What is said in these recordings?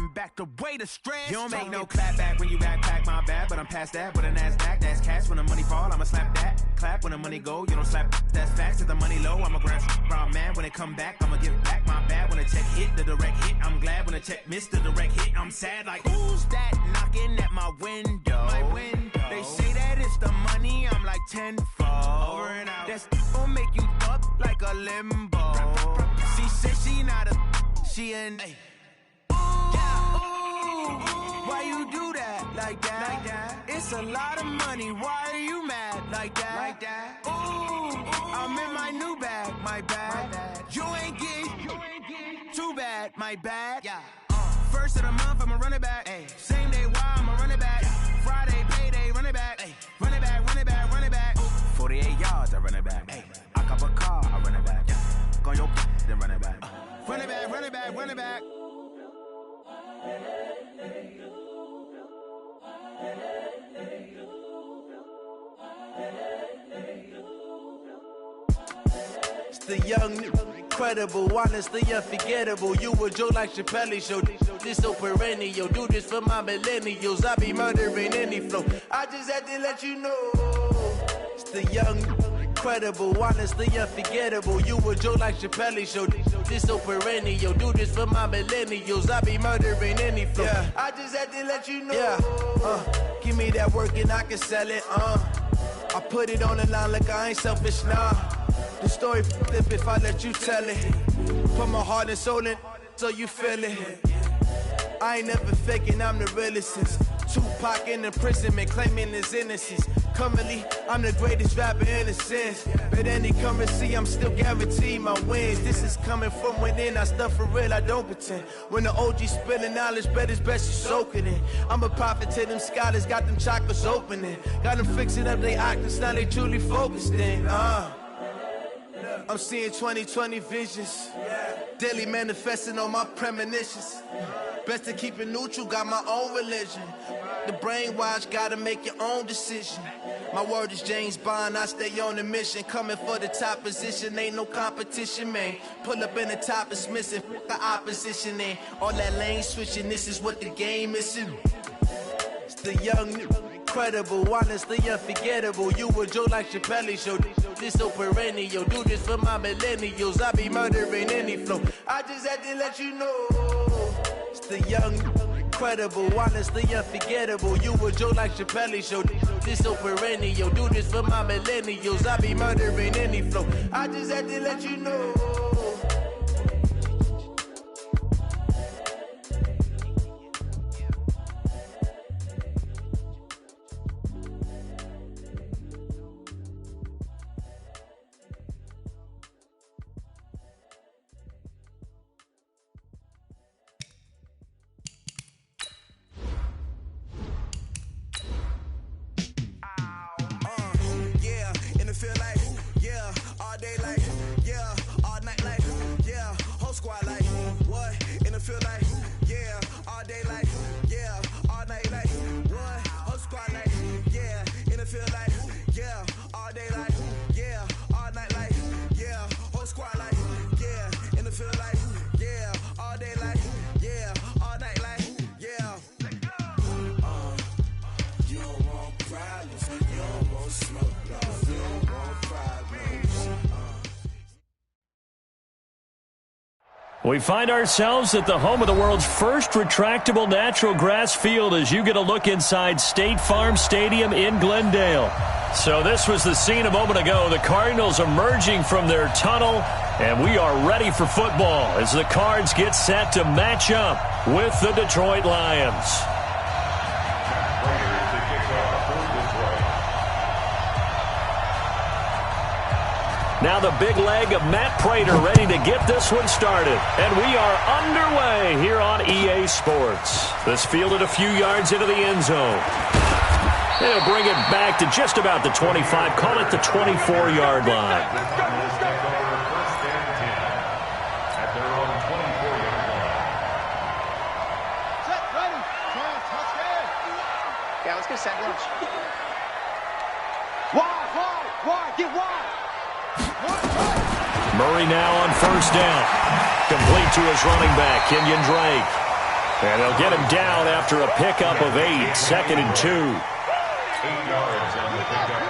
come back to way the stress. You don't make no clap back when you backpack, my bad. But I'm past that with a NASDAQ. That's cash when the money fall, I'ma slap that. Clap when the money go, you don't slap. That's facts. If the money low, I'ma grab brown man. When it come back, I'ma give back my bad. When the check hit, the direct hit. I'm glad when the check missed the direct hit. I'm sad like, who's that knocking at my window? They say that it's the money, I'm like tenfold. Over and out. That's gon' make you up like a limbo. She said she not a, she an. Hey. Why you do that like that? It's a lot of money. Why are you mad like that? Ooh, I'm in my new bag, my bad. You ain't get too bad, my bad. Yeah. First of the month, I'ma run it back. Ay. Same day, why I'ma run it back. Friday, payday, run it back. Ay. Run it back, run it back, run it back. 48 yards, I run it back. Ay. I cop a car, I run it back. Go on your then run it back. Run it back, run it back, run it back. It's the young, incredible, honestly unforgettable. You a joke like Chappelle Show. This so perennial. Do this for my millennials. I be murdering any flow. I just had to let you know. It's the young, incredible, honestly unforgettable. You a joke like Chappelle Show. This so perennial. Do this for my millennials. I be murdering any flow. Yeah. I just had to let you know. Yeah. Give me that work and I can sell it. I put it on the line like I ain't selfish, nah. The story flip if I let you tell it. Put my heart and soul in so you feel it. I ain't never faking, I'm the realest since Tupac in imprisonment, claiming his innocence. Currently, I'm the greatest rapper in a sense. But any currency, I'm still guaranteed my wins. This is coming from within, I stuff for real, I don't pretend. When the OG spilling knowledge, bet it's best you soak it in. I'm a prophet to them scholars, got them chakras opening. Got them fixing up their octaves, now they truly focused in. I'm seeing 2020 visions. Daily manifesting on my premonitions. Best to keep it neutral, got my own religion. The brainwash, gotta make your own decision. My word is James Bond, I stay on the mission. Coming for the top position, ain't no competition, man. Pull up in the top, it's missing, the opposition ain't. All that lane switching, this is what the game is. It's the young, incredible, honestly unforgettable. You a joke like Chappelle Show. This so perennial. Do this for my millennials. I be murdering any flow. I just had to let you know. It's the young, incredible, honestly unforgettable. You a joke like Chappelle Show. This so perennial. Do this for my millennials. I be murdering any flow. I just had to let you know. We find ourselves at the home of the world's first retractable natural grass field as you get a look inside State Farm Stadium in Glendale. So this was the scene a moment ago. The Cardinals emerging from their tunnel, and we are ready for football as the Cards get set to match up with the Detroit Lions. Now the big leg of Matt Prater ready to get this one started. And we are underway here on EA Sports. This fielded a few yards into the end zone. They'll bring it back to just about the 25, call it the 24-yard line. Yeah, let's get set lunch. Wide, get wide. Murray now on first down. Complete to his running back, Kenyon Drake. And they'll get him down after a pickup of 8, 2nd and 2. 8 yards on the pickup.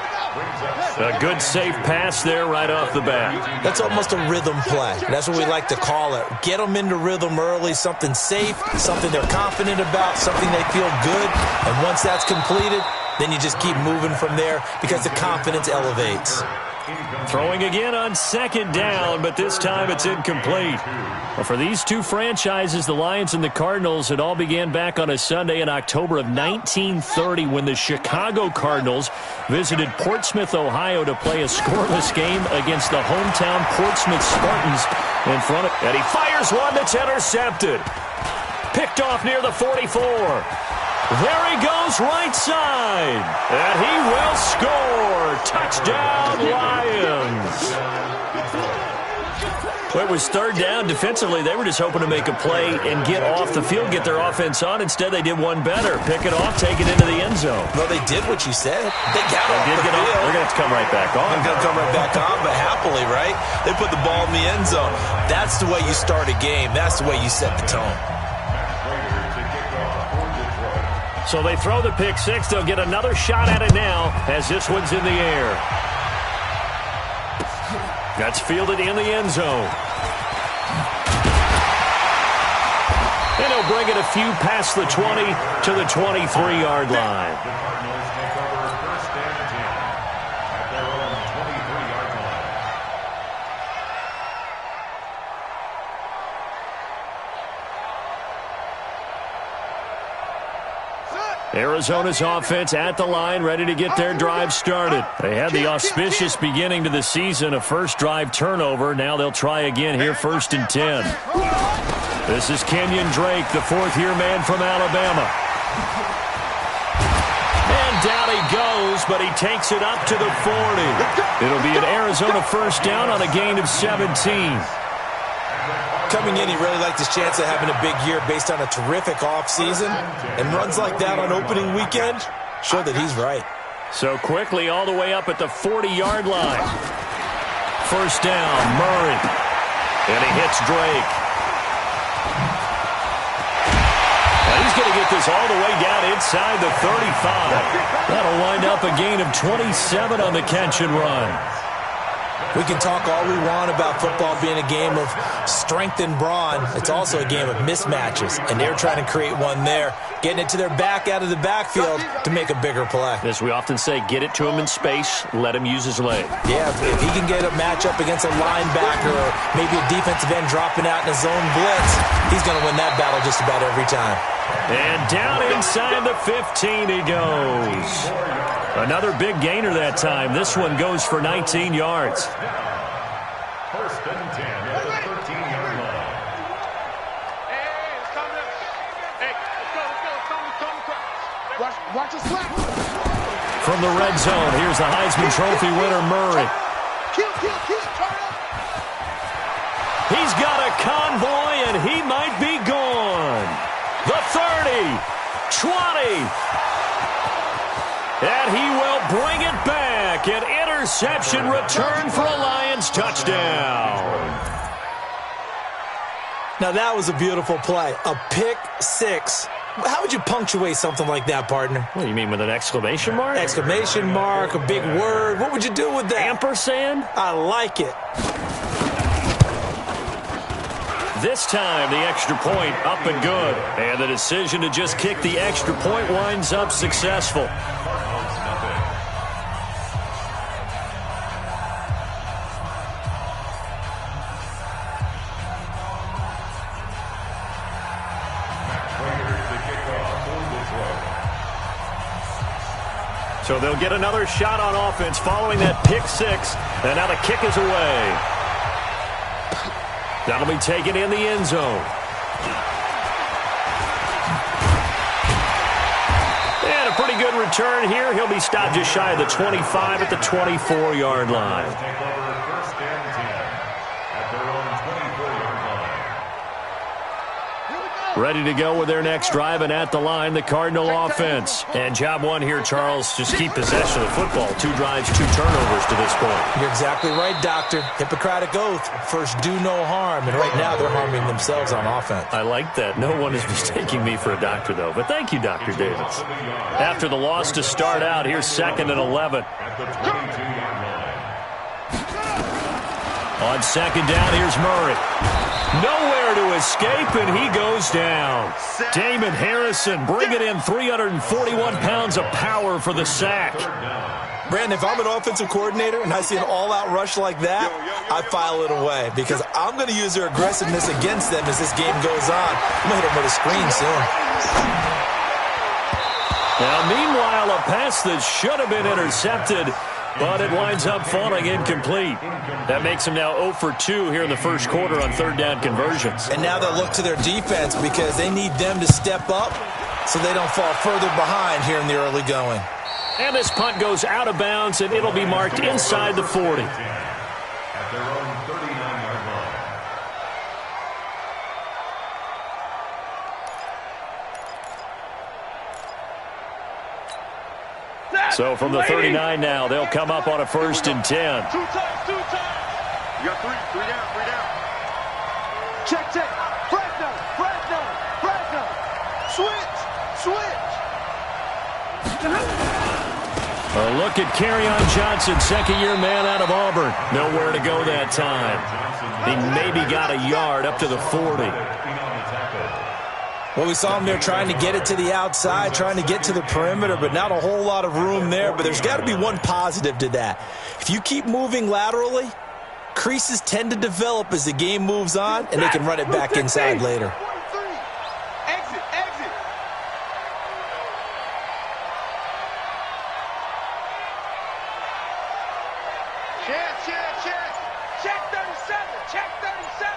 A good safe pass there right off the bat. That's almost a rhythm play. That's what we like to call it. Get them into rhythm early, something safe, something they're confident about, something they feel good. And once that's completed, then you just keep moving from there because the confidence elevates. Throwing again on 2nd down, but this time it's incomplete. Well, for these two franchises, the Lions and the Cardinals, it all began back on a Sunday in October of 1930 when the Chicago Cardinals visited Portsmouth, Ohio to play a scoreless game against the hometown Portsmouth Spartans in front of... And he fires one that's intercepted. Picked off near the 44. There he goes right side. And he will score. Touchdown, Lions. Well, it was 3rd down. Defensively, they were just hoping to make a play and get off the field, get their offense on. Instead, they did one better. Pick it off, take it into the end zone. Well, they did what you said. They got off the field. They're going to have to come right back on. They're going to come right back on, but happily, right? They put the ball in the end zone. That's the way you start a game. That's the way you set the tone. So they throw the pick 6. They'll get another shot at it now as this one's in the air. That's fielded in the end zone. And he'll bring it a few past the 20 to the 23-yard line. The Cardinals take over 1st and 10 at their own 23-yard line. Arizona's offense at the line, ready to get their drive started. They had the auspicious beginning to the season, a first drive turnover. Now they'll try again here, 1st and 10. This is Kenyon Drake, the 4th-year man from Alabama. And down he goes, but he takes it up to the 40. It'll be an Arizona 1st down on a gain of 17. Coming in, he really liked his chance of having a big year based on a terrific offseason. And runs like that on opening weekend show that he's right. So quickly all the way up at the 40-yard line. 1st down, Murray. And he hits Drake. Now he's going to get this all the way down inside the 35. That'll wind up a gain of 27 on the catch and run. We can talk all we want about football being a game of strength and brawn. It's also a game of mismatches, and they're trying to create one there, getting it to their back out of the backfield to make a bigger play. As we often say, get it to him in space, let him use his leg. Yeah, if he can get a matchup against a linebacker or maybe a defensive end dropping out in a zone blitz, he's going to win that battle just about every time. And down inside the 15 he goes. Another big gainer that time. This one goes for 19 yards. 1st and 10 at the 13-yard line. Watch us flat. From the red zone, here's the Heisman Trophy winner, Murray. He's got a convoy, and he might be gone. The 30, 20. And he will bring it back. An interception return for a Lions touchdown. Now that was a beautiful play. A pick 6. How would you punctuate something like that, partner? What do you mean, with an exclamation mark? Exclamation mark, a big word. What would you do with that? Ampersand? I like it. This time, the extra point up and good. And the decision to just kick the extra point winds up successful. So they'll get another shot on offense following that pick 6. And now the kick is away. That'll be taken in the end zone. And a pretty good return here. He'll be stopped just shy of the 25 at the 24-yard line. Take over 1st and 10 at their own 24-yard Ready to go with their next drive, and at the line, the Cardinal offense. And job one here, Charles, just keep possession of the football. 2 drives, 2 turnovers to this point. You're exactly right, Doctor. Hippocratic oath. First, do no harm. And right now, they're harming themselves on offense. I like that. No one is mistaking me for a doctor, though. But thank you, Dr. Davis. After the loss to start out, here's 2nd and 11. At the 22-yard line. On 2nd down, here's Murray. Nowhere to escape, and he goes down. Damon Harrison bringing in 341 pounds of power for the sack. Brandon, if I'm an offensive coordinator and I see an all-out rush like that, I file it away because I'm going to use their aggressiveness against them as this game goes on. I'm going to hit them with a screen soon. Now, meanwhile, a pass that should have been intercepted, but it winds up falling incomplete. That makes them now 0 for 2 here in the first quarter on 3rd down conversions. And now they'll look to their defense because they need them to step up so they don't fall further behind here in the early going. And this punt goes out of bounds, and it'll be marked inside the 40. At their own 39-yard line. So from the 39 now, they'll come up on a 1st and 10. 2 times. You got 3 down. Check. Fresno. Switch. A look at Kerryon Johnson, 2nd-year man out of Auburn. Nowhere to go that time. He maybe got a yard up to the 40. Well, we saw him there trying to get it to the outside, trying to get to the perimeter, but not a whole lot of room there. But there's got to be one positive to that. If you keep moving laterally, creases tend to develop as the game moves on, and they can run it back inside later. Exit. Check 37.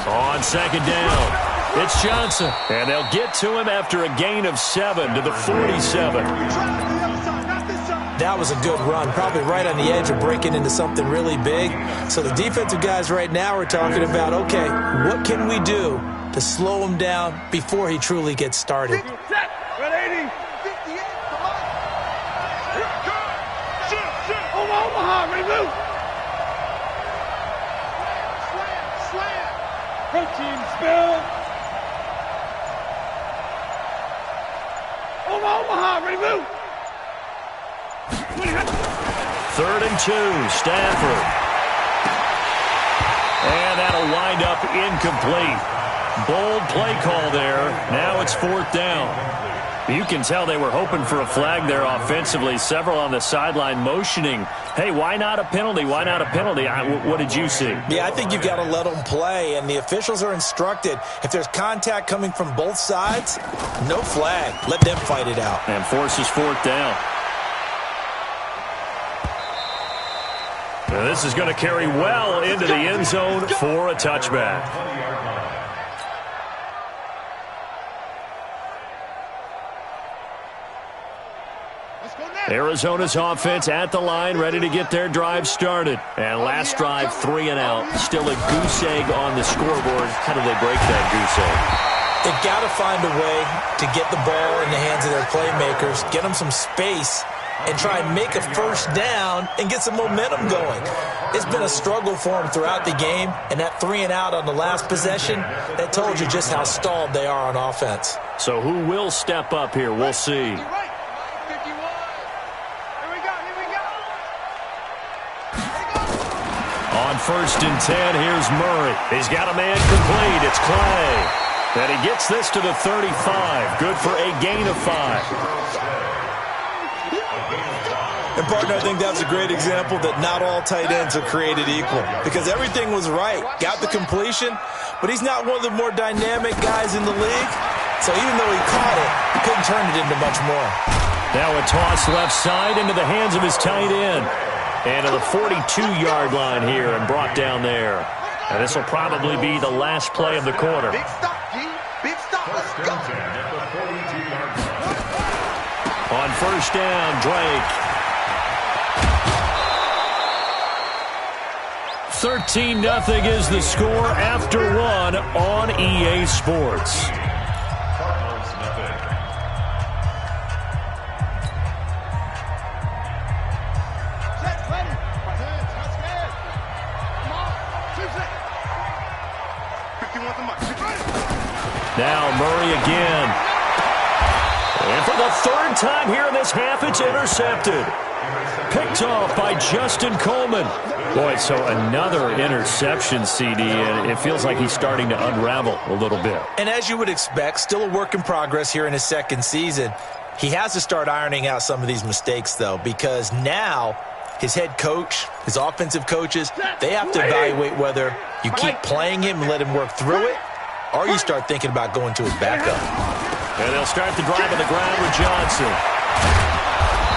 On 2nd down, it's Johnson. And they'll get to him after a gain of 7 to the 47. That was a good run, probably right on the edge of breaking into something really big. So the defensive guys right now are talking about, okay, what can we do to slow him down before he truly gets started? Omaha, remove. Slam. Protein spill. Omaha, remove. 3rd and 2, Stafford. And that'll wind up incomplete. Bold play call there. Now it's 4th down. You can tell they were hoping for a flag there offensively. Several on the sideline motioning, hey, why not a penalty? Why not a penalty? What did you see? Yeah, I think you've got to let them play, and the officials are instructed. If there's contact coming from both sides, no flag. Let them fight it out. And forces 4th down. Now this is going to carry well into the end zone for a touchback. Arizona's offense at the line, ready to get their drive started. And last drive, 3 and out. Still a goose egg on the scoreboard. How do they break that goose egg? They've got to find a way to get the ball in the hands of their playmakers, get them some space, and try and make a 1st down and get some momentum going. It's been a struggle for them throughout the game, and that 3 and out on the last possession, that told you just how stalled they are on offense. So who will step up here? We'll see. On 1st and 10, here's Murray. He's got a man complete. It's Clay. And he gets this to the 35. Good for a gain of 5. And, partner, I think that's a great example that not all tight ends are created equal because everything was right. Got the completion, but he's not one of the more dynamic guys in the league. So even though he caught it, he couldn't turn it into much more. Now a toss left side into the hands of his tight end. And to the 42-yard line here and brought down there. And this will probably be the last play of the quarter. Big stop, D. Big stop. Let's go. On 1st down, Drake. 13-0 is the score after one on EA Sports. Cardinals nothing. Now Murray again. And for the third time here in this half, it's intercepted. Picked off by Justin Coleman. Boy, so another interception, CD, and it feels like he's starting to unravel a little bit. And as you would expect, still a work in progress here in his second season. He has to start ironing out some of these mistakes, though, because now his head coach, his offensive coaches, they have to evaluate whether you keep playing him and let him work through it, or you start thinking about going to his backup. And they'll start the drive on the ground with Johnson.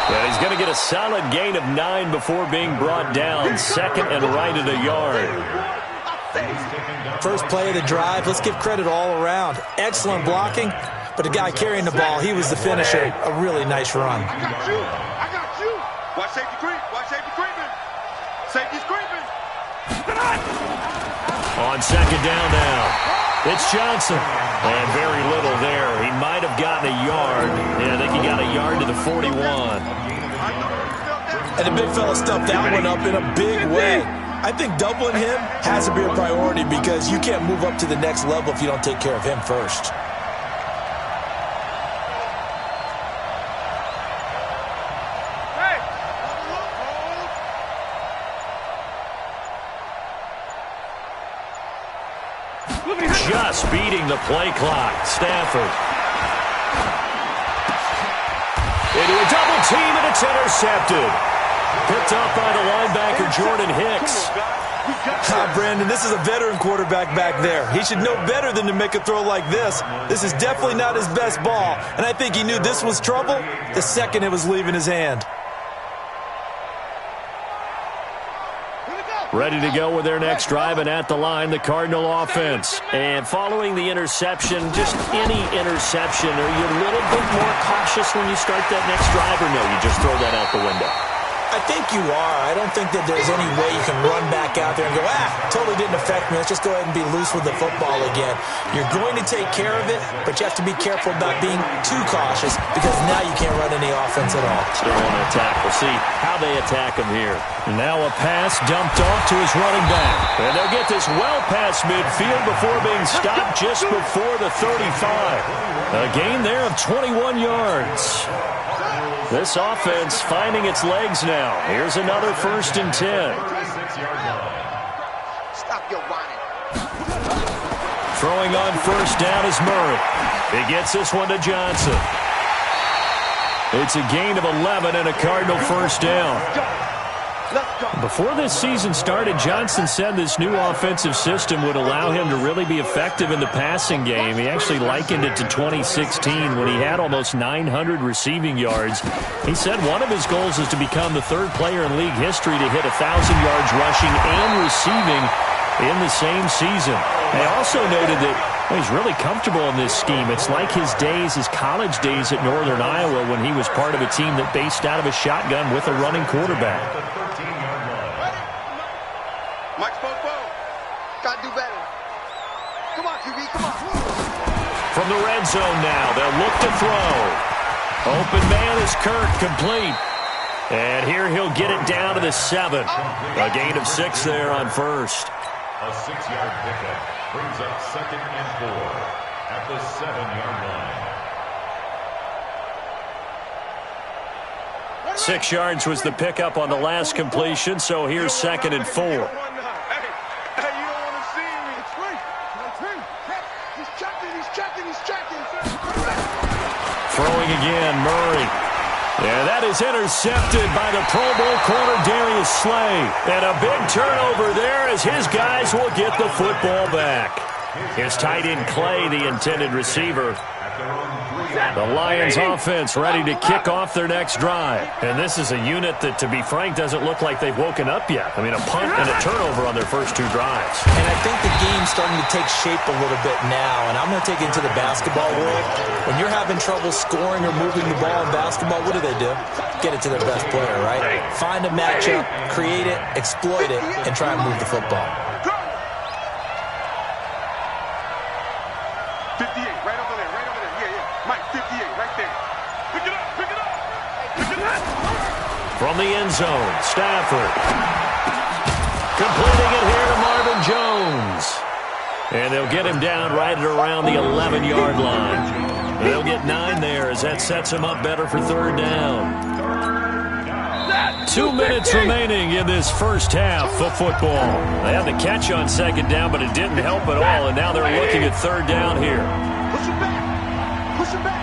And he's going to get a solid gain of 9 before being brought down. Second and right at a yard. First play of the drive, let's give credit all around. Excellent blocking, but the guy carrying the ball, he was the finisher. A really nice run. I got you. I got you. Watch safety creep. Watch safety creeping. Safety's creeping. On second down now. It's Johnson. And very little there. He might have gotten a yard. Yeah, I think he got a yard to the 41. And the big fella stuffed that one up in a big way. I think doubling him has to be a priority because you can't move up to the next level if you don't take care of him first. Just beating the play clock. Stafford. Into a double team, and it's intercepted. Picked up by the linebacker, Jordan Hicks. Brandon, this is a veteran quarterback back there. He should know better than to make a throw like this. This is definitely not his best ball, and I think he knew this was trouble the second it was leaving his hand. Ready to go with their next drive, and at the line, the Cardinal offense. And following the interception, just any interception, are you a little bit more cautious when you start that next drive, or no, you just throw that out the window? I think you are. I don't think that there's any way you can run back out there and go, totally didn't affect me. Let's just go ahead and be loose with the football again. You're going to take care of it, but you have to be careful about being too cautious because now you can't run any offense at all. Still on the attack. We'll see how they attack him here. Now a pass dumped off to his running back. And they'll get this well past midfield before being stopped just before the 35. A gain there of 21 yards. This offense finding its legs now. Here's another 1st and 10. Stop your whining. Throwing on first down is Murray. He gets this one to Johnson. It's a gain of 11 and a Cardinal first down. Before this season started, Johnson said this new offensive system would allow him to really be effective in the passing game. He actually likened it to 2016 when he had almost 900 receiving yards. He said one of his goals is to become the 3rd player in league history to hit 1,000 yards rushing and receiving in the same season. They also noted that he's really comfortable in this scheme. It's like his college days at Northern Iowa when he was part of a team that based out of a shotgun with a running quarterback. Gotta do better. Come on, QB, come on. From the red zone now, they'll look to throw. Open man is Kirk, complete. And here he'll get it down to the 7. A gain of 6 there on first. A 6-yard pickup brings up 2nd and 4 at the 7-yard line. 6 yards was the pickup on the last completion, so here's 2nd and 4. Throwing again, Murray. Yeah, that is intercepted by the Pro Bowl corner Darius Slay. And a big turnover there as his guys will get the football back. Here's tight end Clay, the intended receiver. The Lions offense ready to kick off their next drive. And this is a unit that, to be frank, doesn't look like they've woken up yet. I mean, a punt and a turnover on their first 2 drives. And I think the game's starting to take shape a little bit now. And I'm going to take it into the basketball world. When you're having trouble scoring or moving the ball in basketball, what do? Get it to their best player, right? Find a matchup, create it, exploit it, and try and move the football. 58, right over there, right over there. Yeah. Mike, 58, right there. Pick it up, pick it up, pick it up. From the end zone, Stafford. Completing it here to Marvin Jones. And they'll get him down right at around the 11-yard line. They'll get 9 there as that sets him up better for 3rd down. 2 minutes remaining in this first half of football. They had the catch on 2nd down, but it didn't help at all, and now they're looking at 3rd down here. Push him back. Push him back.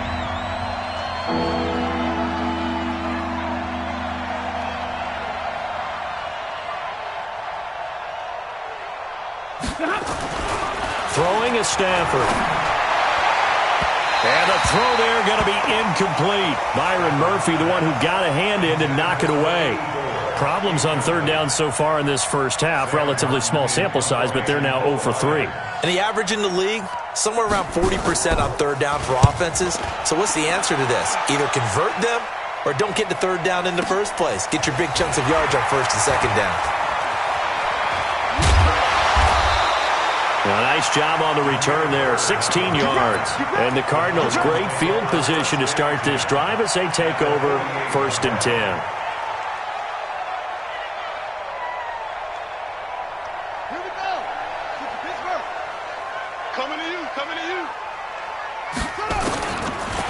Throwing is Stafford. And the throw there going to be incomplete. Byron Murphy, the one who got a hand in to knock it away. Problems on 3rd down so far in this first half. Relatively small sample size, but they're now 0 for 3. And the average in the league, somewhere around 40% on 3rd down for offenses. So what's the answer to this? Either convert them or don't get to 3rd down in the first place. Get your big chunks of yards on 1st and 2nd down. Well, nice job on the return there, 16 yards. And the Cardinals, great field position to start this drive as they take over 1st and 10. Here we go. Pittsburgh. Coming to you, coming to you.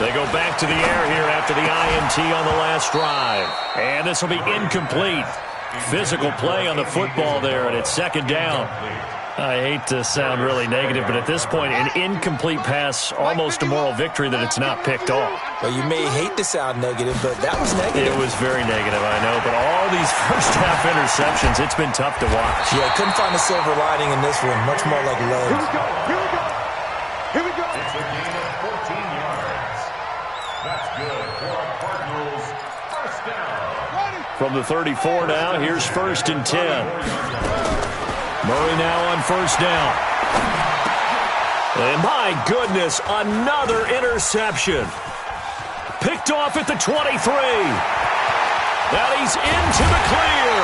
They go back to the air here after the INT on the last drive. And this will be incomplete. Physical play on the football there, and it's 2nd down. I hate to sound really negative, but at this point, an incomplete pass, almost a moral victory that it's not picked off. Well, you may hate to sound negative, but that was negative. It was very negative, I know, but all these first-half interceptions, it's been tough to watch. Yeah, couldn't find a silver lining in this one. Much more like legs. Here we go, here we go. Here we go. It's a gain of 14 yards. That's good for a Cardinals first down. From the 34 now, here's 1st and 10. Murray now on 1st down. And my goodness, another interception. Picked off at the 23. Now he's into the clear.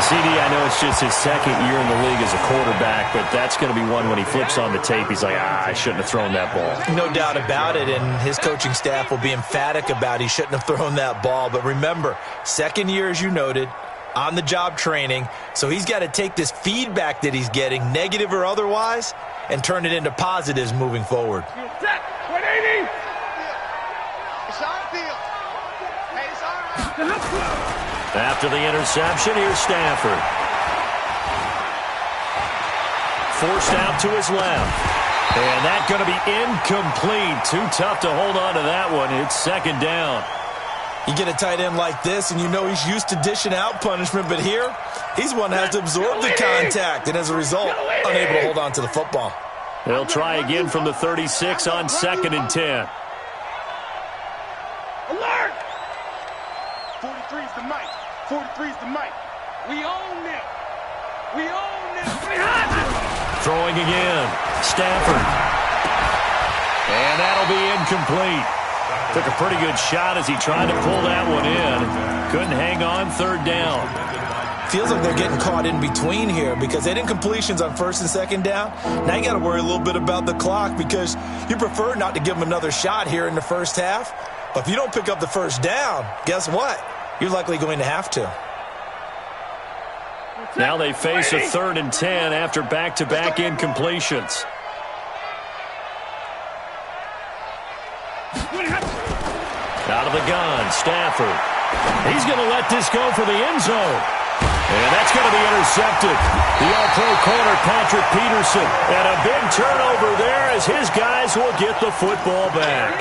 CD, I know it's just his 2nd year in the league as a quarterback, but that's going to be one when he flips on the tape. He's like, I shouldn't have thrown that ball. No doubt about it, and his coaching staff will be emphatic about he shouldn't have thrown that ball. But remember, 2nd year, as you noted, on-the-job training, so he's got to take this feedback that he's getting, negative or otherwise, and turn it into positives moving forward. 180. It's on field. Hey, it's all right. After the interception, here's Stafford. Forced out to his left. And that's going to be incomplete. Too tough to hold on to that one. It's 2nd down. You get a tight end like this, and you know he's used to dishing out punishment, but here, he's one that has to absorb the contact, and as a result, unable to hold on to the football. They'll try again from the 36 on 2nd and 10. Alert! 43's the mic. 43's the mic. We own them. We own them. Throwing again. Stafford. And that'll be incomplete. Took a pretty good shot as he tried to pull that one in. Couldn't hang on, 3rd down. Feels like they're getting caught in between here because they had incompletions on 1st and 2nd down. Now you got to worry a little bit about the clock because you prefer not to give them another shot here in the first half. But if you don't pick up the 1st down, guess what? You're likely going to have to. Now they face a 3rd and 10 after back-to-back incompletions. Out of the gun, Stafford. He's going to let this go for the end zone. And that's going to be intercepted. The All-Pro corner, Patrick Peterson. And a big turnover there as his guys will get the football back.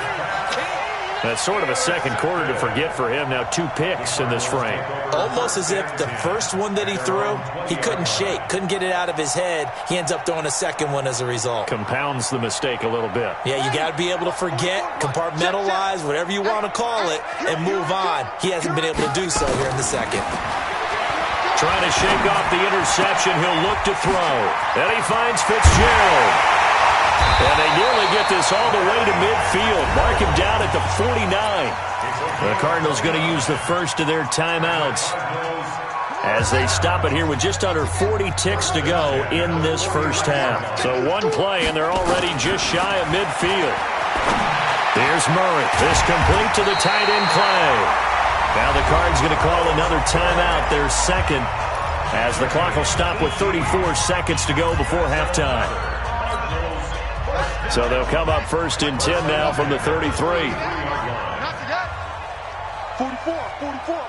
That's sort of a second quarter to forget for him. Now 2 picks in this frame. Almost as if the first one that he threw, he couldn't shake, couldn't get it out of his head. He ends up throwing a second one as a result. Compounds the mistake a little bit. Yeah, you got to be able to forget, compartmentalize, whatever you want to call it, and move on. He hasn't been able to do so here in the second. Trying to shake off the interception. He'll look to throw. And he finds Fitzgerald. And they nearly get this all the way to midfield. Mark him down at the 49. The Cardinals going to use the first of their timeouts as they stop it here with just under 40 ticks to go in this first half. So one play, and they're already just shy of midfield. Here's Murray. This complete to the tight end Clay. Now the Cards going to call another timeout, their second, as the clock will stop with 34 seconds to go before halftime. So they'll come up first and 10 now from the 33. 44,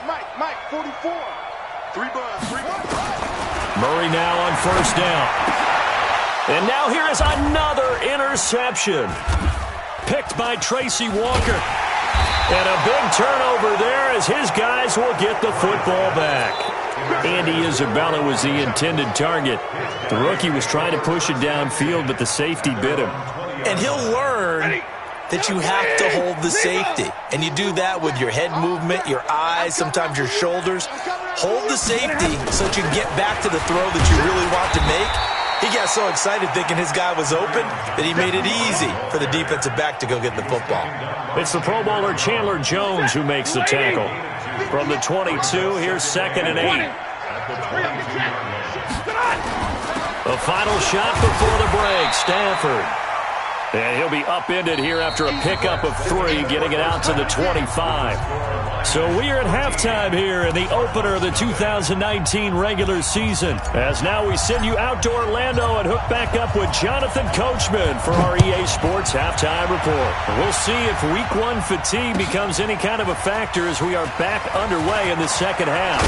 Mike, 44. 3 buzz. Murray now on first down. And now here is another interception. Picked by Tracy Walker. And a big turnover there as his guys will get the football back. Andy Isabella was the intended target. The rookie was trying to push it downfield, but the safety bit him. And he'll learn that you have to hold the safety. And you do that with your head movement, your eyes, sometimes your shoulders. Hold the safety so that you can get back to the throw that you really want to make. He got so excited thinking his guy was open that he made it easy for the defensive back to go get the football. It's the Pro Bowler Chandler Jones who makes the tackle. From the 22, here's 2nd and 8. The final shot before the break, Stafford. And he'll be upended here after a pickup of 3, getting it out to the 25. So we are at halftime here in the opener of the 2019 regular season. As now we send you out to Orlando and hook back up with Jonathan Coachman for our EA Sports Halftime Report. We'll see if Week 1 fatigue becomes any kind of a factor as we are back underway in the second half.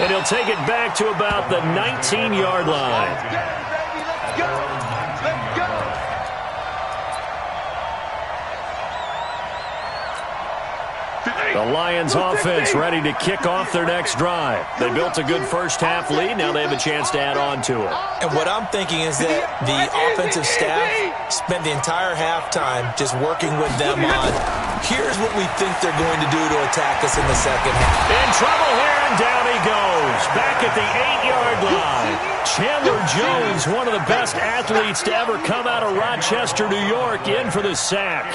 And he'll take it back to about the 19-yard line. Let's go. The Lions offense ready to kick off their next drive. They built a good first half lead. Now they have a chance to add on to it. And what I'm thinking is that the offensive staff spent the entire halftime just working with them on, here's what we think they're going to do to attack us in the second half. In trouble here, and down he goes. Back at the 8-yard line. Chandler Jones, one of the best athletes to ever come out of Rochester, New York, in for the sack.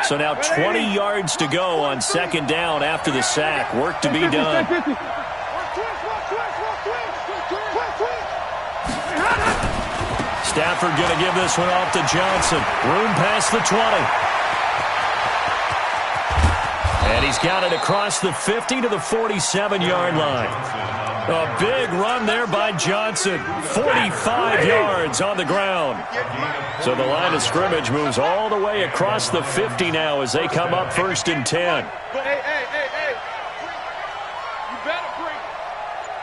So now 20 yards to go on 2nd down after the sack. Work to be done. Stafford going to give this one off to Johnson. Room past the 20. And he's got it across the 50 to the 47-yard line. A big run there by Johnson. 45 yards on the ground. So the line of scrimmage moves all the way across the 50 now as they come up 1st and 10. Hey. You better bring it.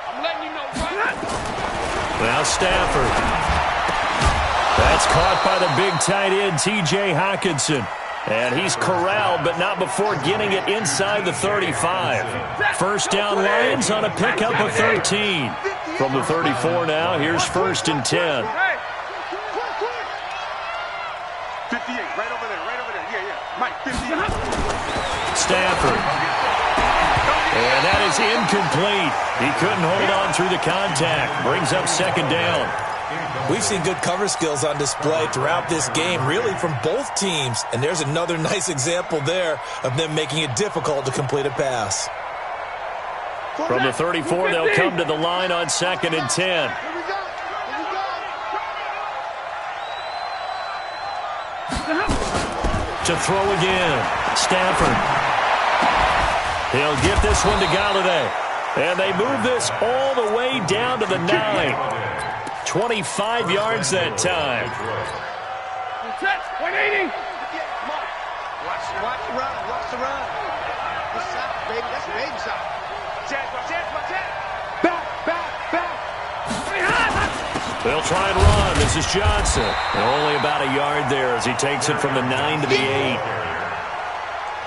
I'm letting you know right now Stafford. That's caught by the big tight end, T.J. Hockenson. And he's corralled, but not before getting it inside the 35. First down Lions on a pickup of 13. From the 34 now, here's 1st and 10. 58, right over there. Yeah. Mike, 58. Stafford. And that is incomplete. He couldn't hold on through the contact. Brings up 2nd down. We've seen good cover skills on display throughout this game, really from both teams. And there's another nice example there of them making it difficult to complete a pass. From the 34, they'll come to the line on 2nd and 10. To throw again, Stafford. He'll get this one to Galladay. And they move this all the way down to the 9. 25 yards that time. 180. Watch the run. Watch the run. Good shot, baby. That's a baby shot. Watch it. Back. They'll try and run. This is Johnson. And only about a yard there as he takes it from the 9 to the 8.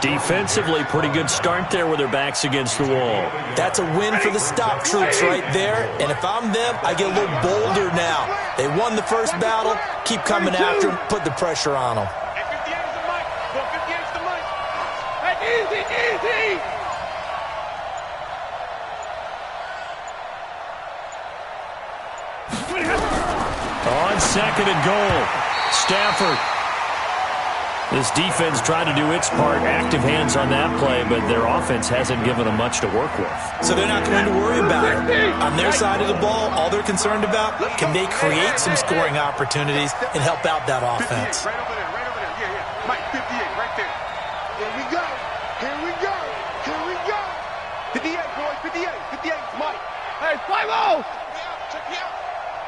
Defensively, pretty good start there with their backs against the wall. That's a win for the stop troops right there. And if I'm them, I get a little bolder now. They won the first battle. Keep coming after them. Put the pressure on them. Hey, 58 is the mic. Go, 58 is the mic. Hey, easy. On 2nd and goal, Stafford. This defense tried to do its part, active hands on that play, but their offense hasn't given them much to work with. So they're not going to worry about it. On their side of the ball, all they're concerned about, can they create some scoring opportunities and help out that offense? Right over there. Yeah. Mike, 58, right there. Here we go. 58, boys, 58. 58 is Mike. Hey, 5-0. Check me out.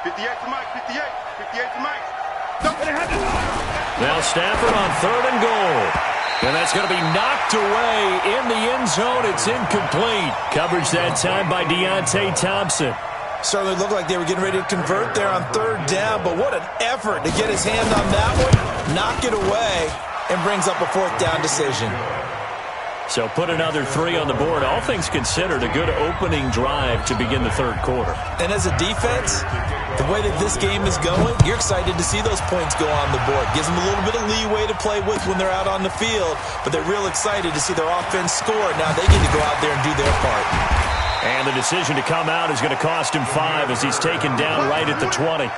58 to Mike, 58 to Mike. Now Stafford on 3rd and goal. And that's going to be knocked away in the end zone. It's incomplete. Coverage that time by Deontay Thompson. Certainly looked like they were getting ready to convert there on 3rd down, but what an effort to get his hand on that one, knock it away, and brings up a 4th down decision. So put another 3 on the board. All things considered, a good opening drive to begin the 3rd quarter. And as a defense, the way that this game is going, you're excited to see those points go on the board. Gives them a little bit of leeway to play with when they're out on the field, but they're real excited to see their offense score. Now they get to go out there and do their part. And the decision to come out is going to cost him 5 as he's taken down right at the 20.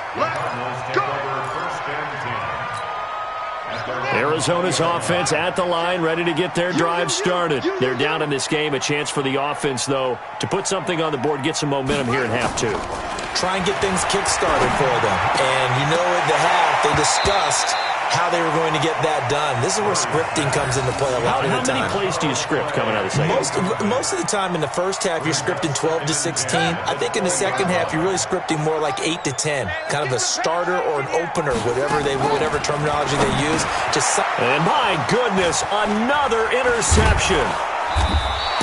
Arizona's offense at the line, ready to get their drive started. They're down in this game. A chance for the offense, though, to put something on the board, get some momentum here in half 2. Try and get things kick-started for them. And you know at the half, they discussed how they were going to get that done. This is where scripting comes into play a lot of the time. How many plays do you script coming out of the second? Most of the time in the first half, you're scripting 12 to 16. I think in the second half, you're really scripting more like 8 to 10. Kind of a starter or an opener, whatever terminology they use. And my goodness, another interception.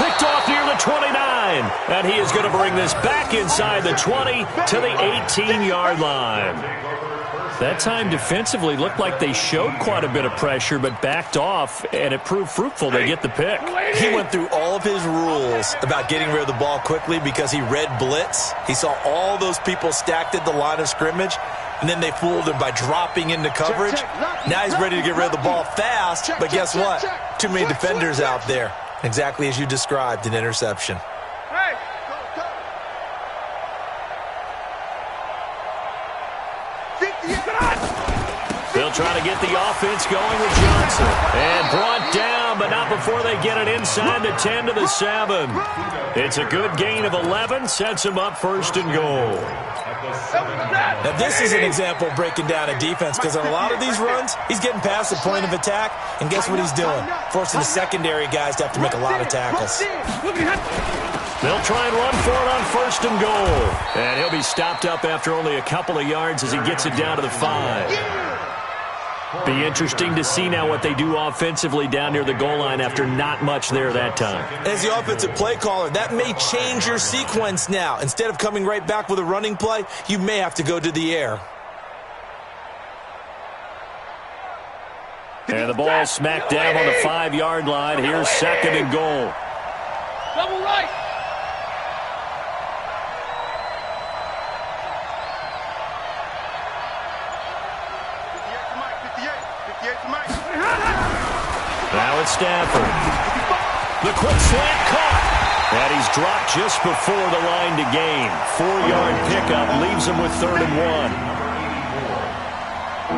Picked off near the 29. And he is going to bring this back inside the 20 to the 18-yard line. That time defensively looked like they showed quite a bit of pressure but backed off, and it proved fruitful. They get the pick. He went through all of his rules about getting rid of the ball quickly because he read blitz. He saw all those people stacked at the line of scrimmage, and then they fooled him by dropping into coverage. Now he's ready to get rid of the ball fast, but guess what? Too many defenders out there. Exactly as you described, an interception. They'll try to get the offense going with Johnson. And brought down, but not before they get it inside the 10 to the 7. It's a good gain of 11, sets them up 1st and goal. Now this is an example of breaking down a defense because on a lot of these runs, he's getting past the point of attack, and guess what he's doing? Forcing the secondary guys to have to make a lot of tackles. They'll try and run for it on 1st and goal. And he'll be stopped up after only a couple of yards as he gets it down to the 5. Be interesting to see now what they do offensively down near the goal line after not much there that time. As the offensive play caller, that may change your sequence now. Instead of coming right back with a running play, you may have to go to the air. And the ball smacked down on the 5-yard line. Here's 2nd and goal. Double right. Now it's Stafford. The quick slant caught. And he's dropped just before the line to gain. 4-yard pickup leaves him with 3rd and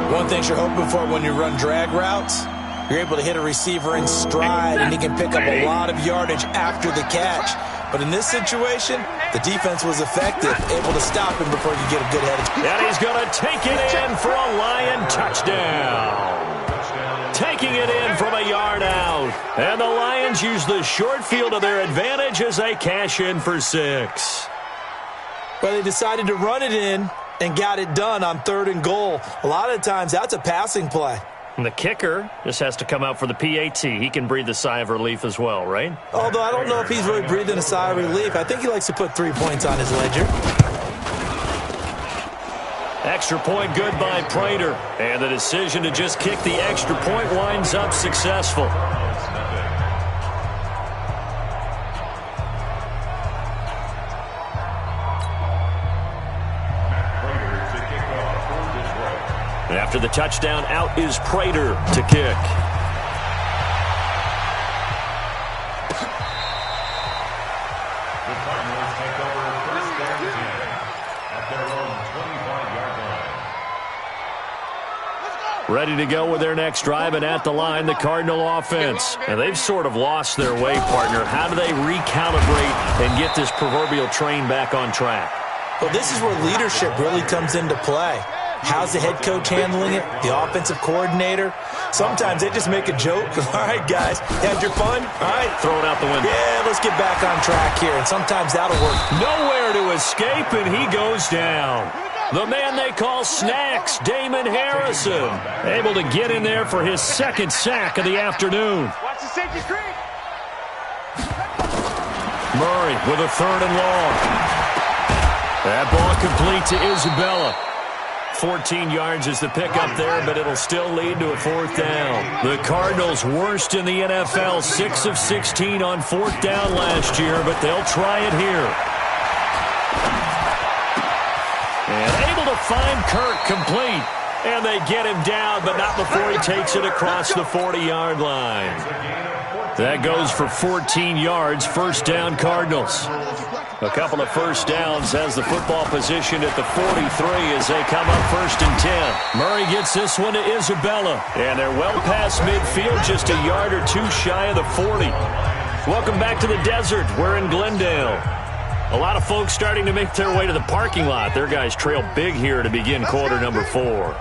1. One thing you're hoping for when you run drag routes, you're able to hit a receiver in stride, and he can pick up a lot of yardage after the catch. But in this situation, the defense was effective, able to stop him before you get a good head. And he's going to take it in for a Lion touchdown. Taking it in from a yard out. And the Lions use the short field to their advantage as they cash in for 6. But they decided to run it in and got it done on 3rd and goal. A lot of times, that's a passing play. And the kicker just has to come out for the PAT. He can breathe a sigh of relief as well, right? Although I don't know if he's really breathing a sigh of relief. I think he likes to put 3 points on his ledger. Extra point good by Prater. And the decision to just kick the extra point winds up successful. After the touchdown, out is Prater to kick. The Cardinals take over first down 10 at their own 25-yard line. Ready to go with their next drive, and at the line, the Cardinal offense. And they've sort of lost their way, partner. How do they recalibrate and get this proverbial train back on track? Well, this is where leadership really comes into play. How's the head coach handling it? The offensive coordinator? Sometimes they just make a joke. All right, guys, had your fun? All right. Throw it out the window. Yeah, let's get back on track here, and sometimes that'll work. Nowhere to escape, and he goes down. The man they call Snacks, Damon Harrison, able to get in there for his second sack of the afternoon. Watch the safety screen. Murray with a 3rd and long. That ball complete to Isabella. 14 yards is the pickup there, but it'll still lead to a 4th down. The Cardinals worst in the NFL, 6 of 16 on 4th down last year, but they'll try it here. And able to find Kirk complete. And they get him down, but not before he takes it across the 40-yard line. That goes for 14 yards, 1st down Cardinals. A couple of first downs has the football position at the 43 as they come up 1st and 10. Murray gets this one to Isabella. And they're well past midfield, just a yard or 2 shy of the 40. Welcome back to the desert. We're in Glendale. A lot of folks starting to make their way to the parking lot. Their guys trail big here to begin quarter number 4.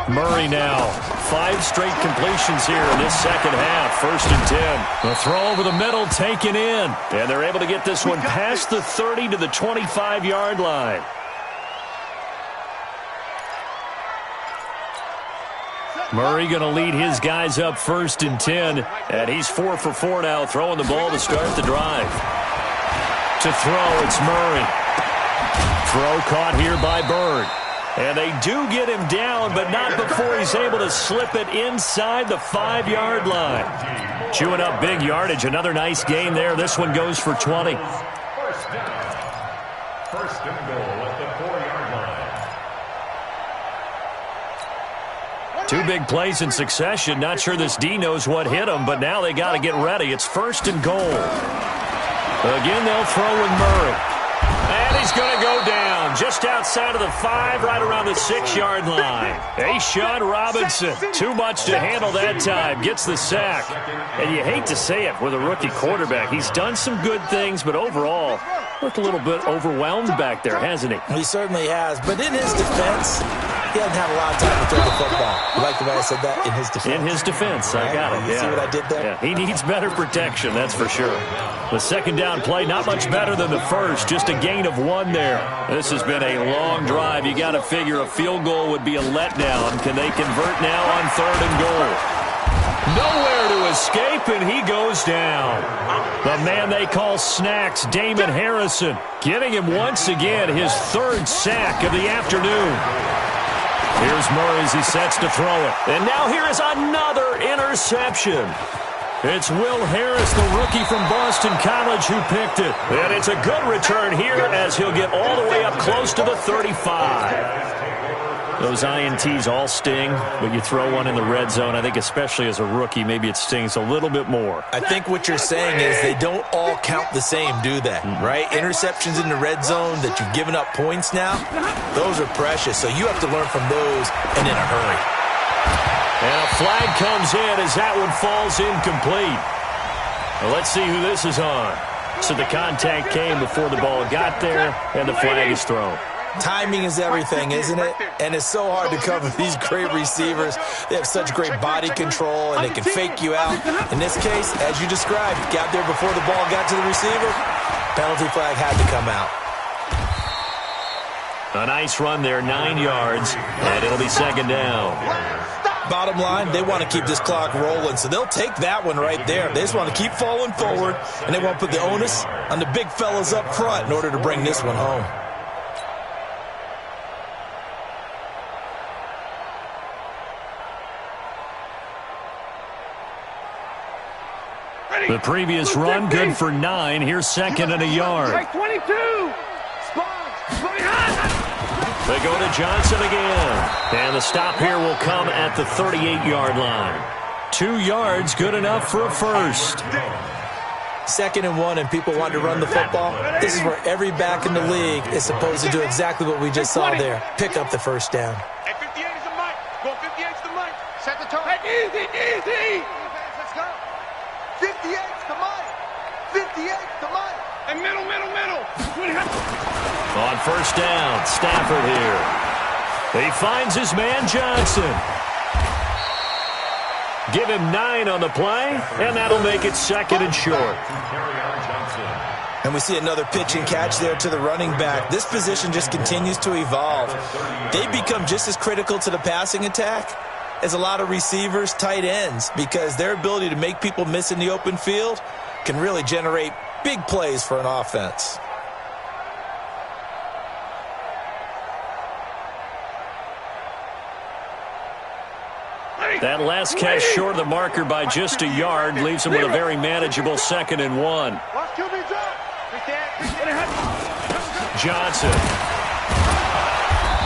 Murray now, 5 straight completions here in this second half, 1st and 10. The throw over the middle taken in, and they're able to get this one past the 30 to the 25-yard line. Murray going to lead his guys up 1st and 10, and he's 4 for 4 now, throwing the ball to start the drive. To throw, it's Murray. Throw caught here by Bird. And they do get him down, but not before he's able to slip it inside the 5-yard line. Chewing up big yardage. Another nice gain there. This one goes for 20. 1st down. 1st and goal at the 4-yard line. 2 big plays in succession. Not sure this D knows what hit him, but now they got to get ready. It's 1st and goal. Again, they'll throw with Murray. And he's going to go down just outside of the 5, right around the 6-yard line. A'Shawn Robinson, too much to handle that time, gets the sack. And you hate to say it with a rookie quarterback. He's done some good things, but overall, looked a little bit overwhelmed back there, hasn't he? He certainly has, but in his defense, he hasn't had a lot of time to throw the football. You like the way I said that? In his defense. In his defense, I got it. You see what I did there? Yeah, he needs better protection, that's for sure. The second down play, not much better than the first, just a gain of 1 there. This has been a long drive. You got to figure a field goal would be a letdown. Can they convert now on 3rd and goal? Nowhere to escape, and he goes down. The man they call Snacks, Damon Harrison, getting him once again his 3rd sack of the afternoon. Here's Murray as he sets to throw it. And now here is another interception. It's Will Harris, the rookie from Boston College, who picked it. And it's a good return here as he'll get all the way up close to the 35. Those INTs all sting, but you throw one in the red zone. I think especially as a rookie, maybe it stings a little bit more. I think what you're saying is they don't all count the same, do they? Right? Interceptions in the red zone that you've given up points now, those are precious. So you have to learn from those and in a hurry. And a flag comes in as that one falls incomplete. Well, let's see who this is on. So the contact came before the ball got there, and the flag is thrown. Timing is everything, isn't it? And it's so hard to cover these great receivers. They have such great body control, and they can fake you out. In this case, as you described, got there before the ball got to the receiver. Penalty flag had to come out. A nice run there, 9 yards, and it'll be 2nd down. Bottom line, they want to keep this clock rolling, so they'll take that one right there. They just want to keep falling forward, and they want to put the onus on the big fellas up front in order to bring this one home. The previous run, good for 9. Here's second and a yard. 22. They go to Johnson again. And the stop here will come at the 38-yard line. 2 yards, good enough for a first. 2nd and 1, and people want to run the football. This is where every back in the league is supposed to do exactly what we just saw there. Pick up the first down. Hey, 58 is the mic. Go 58 is the mic. Set the tone. Hey, easy. Let's go. 58's the mic. 58's the mic. And middle. On first down, Stafford here. He finds his man Johnson. Give him 9 on the play, and that'll make it 2nd and short. And we see another pitch and catch there to the running back. This position just continues to evolve. They become just as critical to the passing attack as a lot of receivers, tight ends, because their ability to make people miss in the open field can really generate big plays for an offense. That last catch short of the marker by just a yard leaves him with a very manageable 2nd and 1. Johnson.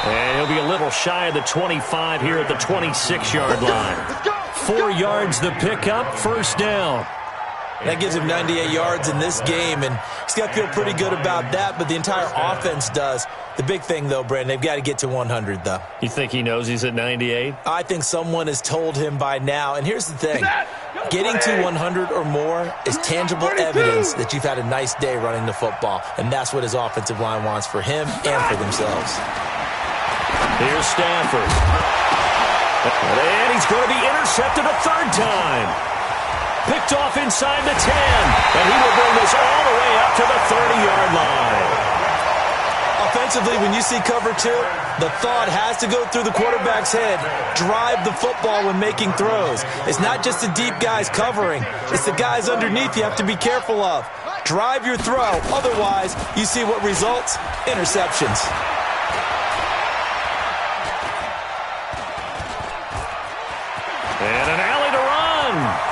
And he'll be a little shy of the 25 here at the 26-yard line. 4 yards the pickup, first down. That gives him 98 yards in this game, and he's got to feel pretty good about that, but the entire offense does. The big thing, though, Brandon, they've got to get to 100, though. You think he knows he's at 98? I think someone has told him by now. And here's the thing. Getting to 100 or more is tangible evidence that you've had a nice day running the football, and that's what his offensive line wants for him and for themselves. Here's Stafford. And he's going to be intercepted a 3rd time. Picked off inside the 10. And he will bring this all the way up to the 30-yard line. Offensively, when you see cover 2, the thought has to go through the quarterback's head. Drive the football when making throws. It's not just the deep guys covering. It's the guys underneath you have to be careful of. Drive your throw. Otherwise, you see what results? Interceptions. And an alley to run.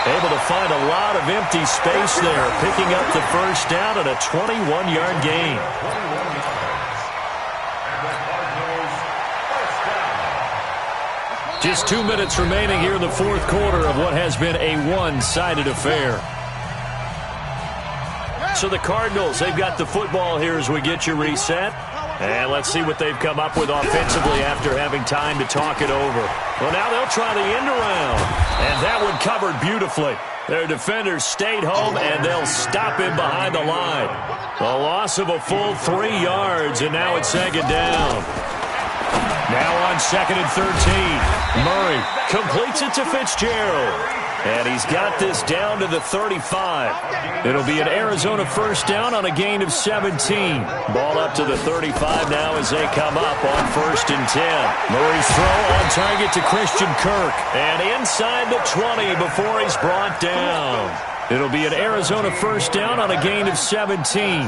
Able to find a lot of empty space there, picking up the first down at a 21-yard gain. Just 2 minutes remaining here in the 4th quarter of what has been a one-sided affair. So the Cardinals, they've got the football here as we get you reset. And let's see what they've come up with offensively after having time to talk it over. Well, now they'll try the end around. And that one covered beautifully. Their defenders stayed home, and they'll stop him behind the line. A loss of a full 3 yards, and now it's 2nd down. Now on 2nd and 13. Murray completes it to Fitzgerald. And he's got this down to the 35. It'll be an Arizona first down on a gain of 17. Ball up to the 35 now as they come up on 1st and 10. Murray's throw on target to Christian Kirk. And inside the 20 before he's brought down. It'll be an Arizona first down on a gain of 17.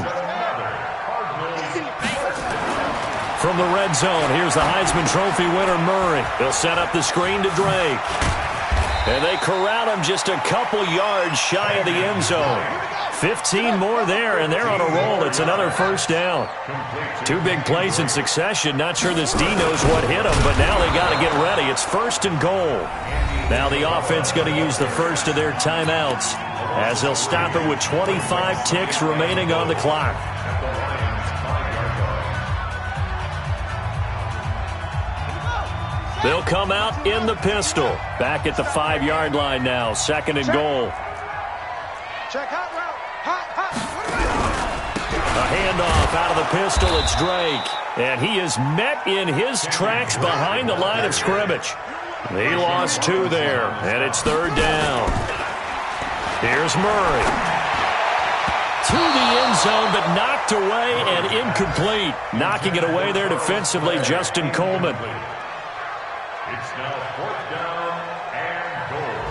From the red zone, here's the Heisman Trophy winner, Murray. He'll set up the screen to Drake. And they corral him just a couple yards shy of the end zone. 15 more there, and they're on a roll. It's another first down. 2 big plays in succession. Not sure this D knows what hit him, but now they got to get ready. It's 1st and goal. Now the offense going to use the first of their timeouts as they'll stop it with 25 ticks remaining on the clock. They'll come out in the pistol. Back at the 5-yard line now. 2nd and goal. Check hot route. Hot. A handoff out of the pistol. It's Drake. And he is met in his tracks behind the line of scrimmage. He lost 2 there. And it's 3rd down. Here's Murray. To the end zone, but knocked away and incomplete. Knocking it away there defensively, Justin Coleman. It's now 4th down and goal.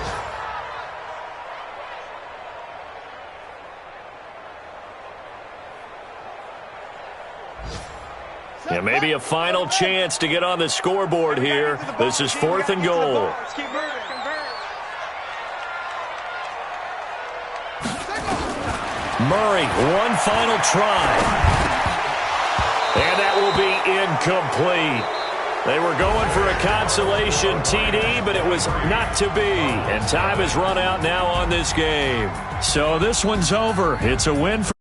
Yeah, maybe a final chance to get on the scoreboard here. This is 4th and goal. Murray, one final try. And that will be incomplete. They were going for a consolation TD, but it was not to be. And time has run out now on this game. So this one's over. It's a win for